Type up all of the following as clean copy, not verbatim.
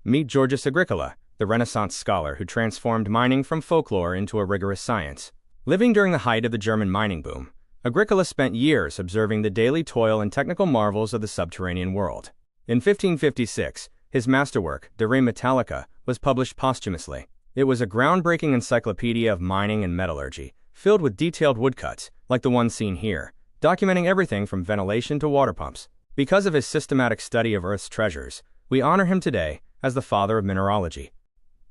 Meet Georgius Agricola, the Renaissance scholar who transformed mining from folklore into a rigorous science. Living during the height of the German mining boom, Agricola spent years observing the daily toil and technical marvels of the subterranean world. In 1556, his masterwork, De Re Metallica, was published posthumously. It was a groundbreaking encyclopedia of mining and metallurgy, filled with detailed woodcuts, like the one seen here, documenting everything from ventilation to water pumps. Because of his systematic study of Earth's treasures, we honor him today as the father of mineralogy.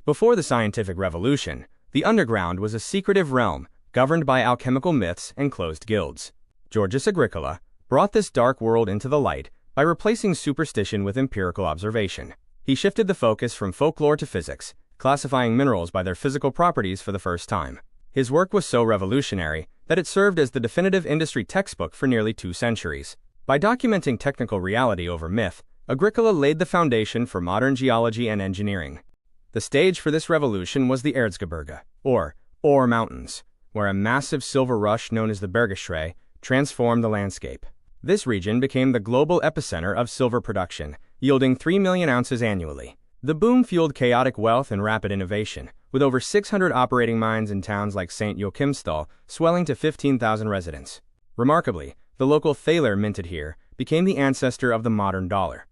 Before the scientific revolution, the underground was a secretive realm governed by alchemical myths and closed guilds. Georgius Agricola brought this dark world into the light by replacing superstition with empirical observation. He shifted the focus from folklore to physics, classifying minerals by their physical properties for the first time. His work was so revolutionary that it served as the definitive industry textbook for nearly 2 centuries. By documenting technical reality over myth, Agricola laid the foundation for modern geology and engineering. The stage for this revolution was the Erzgebirge, or Ore Mountains, where a massive silver rush known as the Berggeschrei transformed the landscape. This region became the global epicenter of silver production, yielding 3 million ounces annually. The boom fueled chaotic wealth and rapid innovation, with over 600 operating mines in towns like St. Joachimsthal swelling to 15,000 residents. Remarkably, the local thaler minted here became the ancestor of the modern dollar.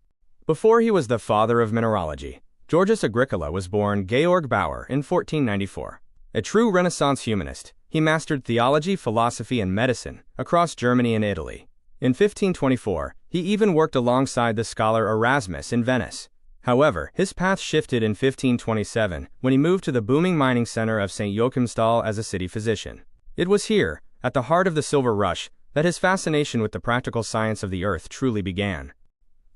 Before he was the father of mineralogy, Georgius Agricola was born Georg Bauer in 1494. A true Renaissance humanist, he mastered theology, philosophy, and medicine across Germany and Italy. In 1524, he even worked alongside the scholar Erasmus in Venice. However, his path shifted in 1527 when he moved to the booming mining center of St. Joachimsthal as a city physician. It was here, at the heart of the silver rush, that his fascination with the practical science of the earth truly began.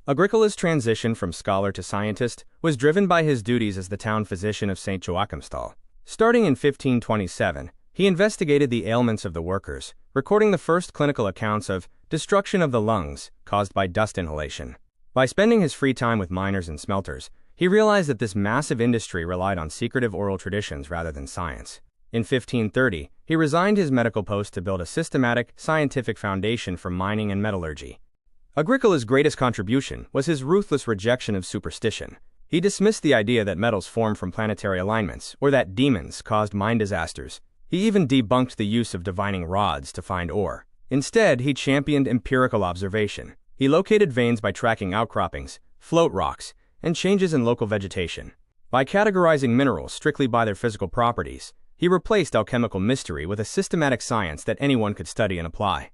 Agricola's transition from scholar to scientist was driven by his duties as the town physician of St. Joachimsthal. Starting in 1527, he investigated the ailments of the workers, recording the first clinical accounts of destruction of the lungs caused by dust inhalation. By spending his free time with miners and smelters, he realized that this massive industry relied on secretive oral traditions rather than science. In 1530, he resigned his medical post to build a systematic, scientific foundation for mining and metallurgy. Agricola's greatest contribution was his ruthless rejection of superstition. He dismissed the idea that metals formed from planetary alignments, or that demons caused mine disasters. He even debunked the use of divining rods to find ore. Instead, he championed empirical observation. He located veins by tracking outcroppings, float rocks, and changes in local vegetation. By categorizing minerals strictly by their physical properties, he replaced alchemical mystery with a systematic science that anyone could study and apply.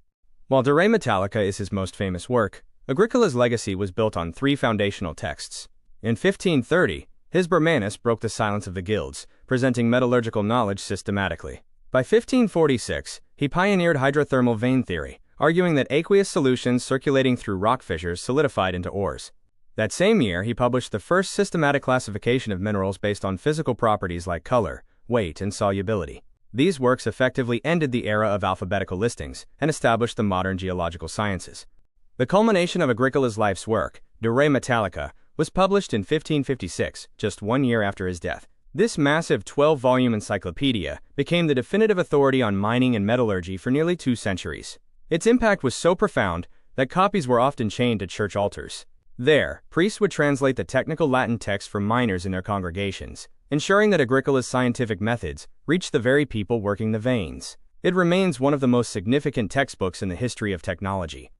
While De Re Metallica is his most famous work, Agricola's legacy was built on 3 foundational texts. In 1530, his Burgermeister broke the silence of the guilds, presenting metallurgical knowledge systematically. By 1546, he pioneered hydrothermal vein theory, arguing that aqueous solutions circulating through rock fissures solidified into ores. That same year, he published the first systematic classification of minerals based on physical properties like color, weight, and solubility. These works effectively ended the era of alphabetical listings and established the modern geological sciences. The culmination of Agricola's life's work, De Re Metallica, was published in 1556, just 1 year after his death. This massive 12-volume encyclopedia became the definitive authority on mining and metallurgy for nearly 2 centuries. Its impact was so profound that copies were often chained to church altars. There, priests would translate the technical Latin text for miners in their congregations, ensuring that Agricola's scientific methods reached the very people working the veins. It remains one of the most significant textbooks in the history of technology.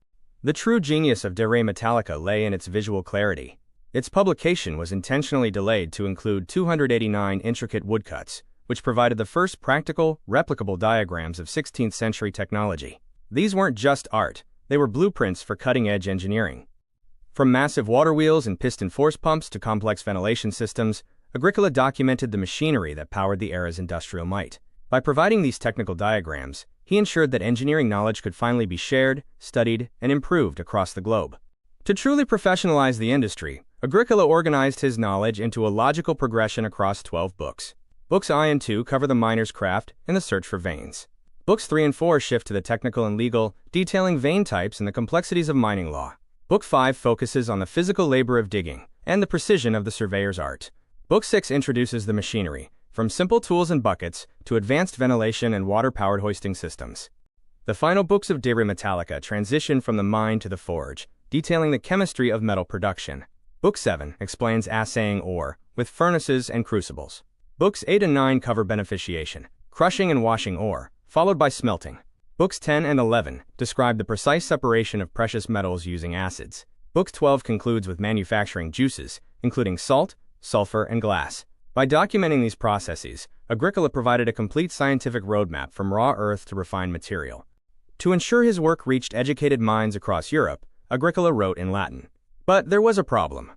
The true genius of De Re Metallica lay in its visual clarity. Its publication was intentionally delayed to include 289 intricate woodcuts, which provided the first practical, replicable diagrams of 16th-century technology. These weren't just art, they were blueprints for cutting-edge engineering. From massive water wheels and piston force pumps to complex ventilation systems, Agricola documented the machinery that powered the era's industrial might. By providing these technical diagrams, he ensured that engineering knowledge could finally be shared, studied, and improved across the globe. To truly professionalize the industry, Agricola organized his knowledge into a logical progression across 12 books. Books I and II cover the miner's craft and the search for veins. Books 3 and 4 shift to the technical and legal, detailing vein types and the complexities of mining law. Book 5 focuses on the physical labor of digging and the precision of the surveyor's art. Book 6 introduces the machinery, from simple tools and buckets to advanced ventilation and water-powered hoisting systems. The final books of De Re Metallica transition from the mine to the forge, detailing the chemistry of metal production. Book 7 explains assaying ore, with furnaces and crucibles. Books 8 and 9 cover beneficiation, crushing and washing ore, followed by smelting. Books 10 and 11 describe the precise separation of precious metals using acids. Book 12 concludes with manufacturing juices, including salt, sulfur, and glass. By documenting these processes, Agricola provided a complete scientific roadmap from raw earth to refined material. To ensure his work reached educated minds across Europe, Agricola wrote in Latin. But there was a problem.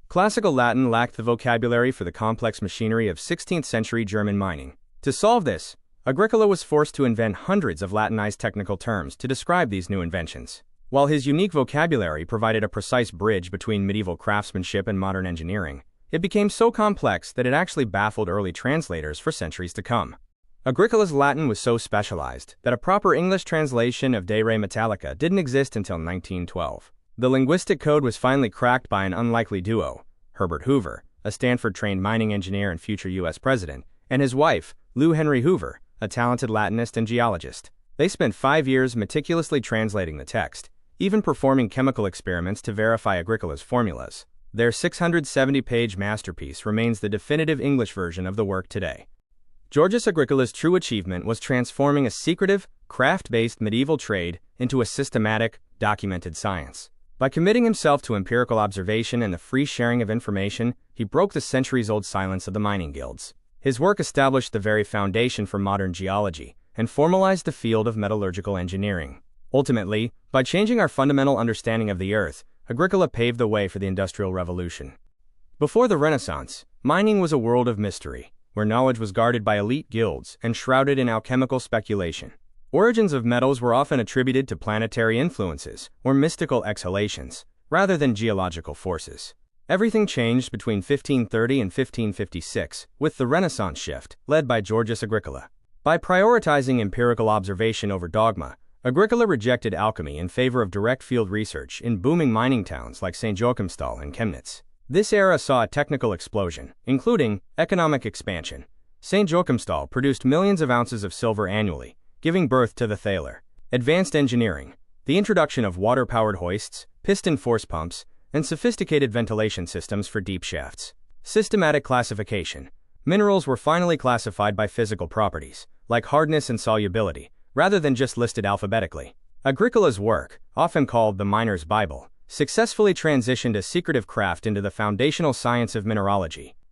Classical Latin lacked the vocabulary for the complex machinery of 16th-century German mining. To solve this, Agricola was forced to invent hundreds of Latinized technical terms to describe these new inventions. While his unique vocabulary provided a precise bridge between medieval craftsmanship and modern engineering, it became so complex that it actually baffled early translators for centuries to come. Agricola's Latin was so specialized that a proper English translation of De Re Metallica didn't exist until 1912. The linguistic code was finally cracked by an unlikely duo, Herbert Hoover, a Stanford-trained mining engineer and future U.S. president, and his wife, Lou Henry Hoover, a talented Latinist and geologist. They spent 5 years meticulously translating the text, even performing chemical experiments to verify Agricola's formulas. Their 670-page masterpiece remains the definitive English version of the work today. Georgius Agricola's true achievement was transforming a secretive, craft-based medieval trade into a systematic, documented science. By committing himself to empirical observation and the free sharing of information, he broke the centuries-old silence of the mining guilds. His work established the very foundation for modern geology and formalized the field of metallurgical engineering. Ultimately, by changing our fundamental understanding of the earth, Agricola paved the way for the Industrial Revolution. Before the Renaissance, mining was a world of mystery, where knowledge was guarded by elite guilds and shrouded in alchemical speculation. Origins of metals were often attributed to planetary influences or mystical exhalations, rather than geological forces. Everything changed between 1530 and 1556 with the Renaissance shift, led by Georgius Agricola. By prioritizing empirical observation over dogma, Agricola rejected alchemy in favor of direct field research in booming mining towns like St. Joachimsthal and Chemnitz. This era saw a technical explosion, including economic expansion. St. Joachimsthal produced millions of ounces of silver annually, giving birth to the thaler. Advanced engineering, the introduction of water-powered hoists, piston force pumps, and sophisticated ventilation systems for deep shafts. Systematic classification. Minerals were finally classified by physical properties, like hardness and solubility, rather than just listed alphabetically. Agricola's work, often called the Miner's Bible, successfully transitioned a secretive craft into the foundational science of mineralogy.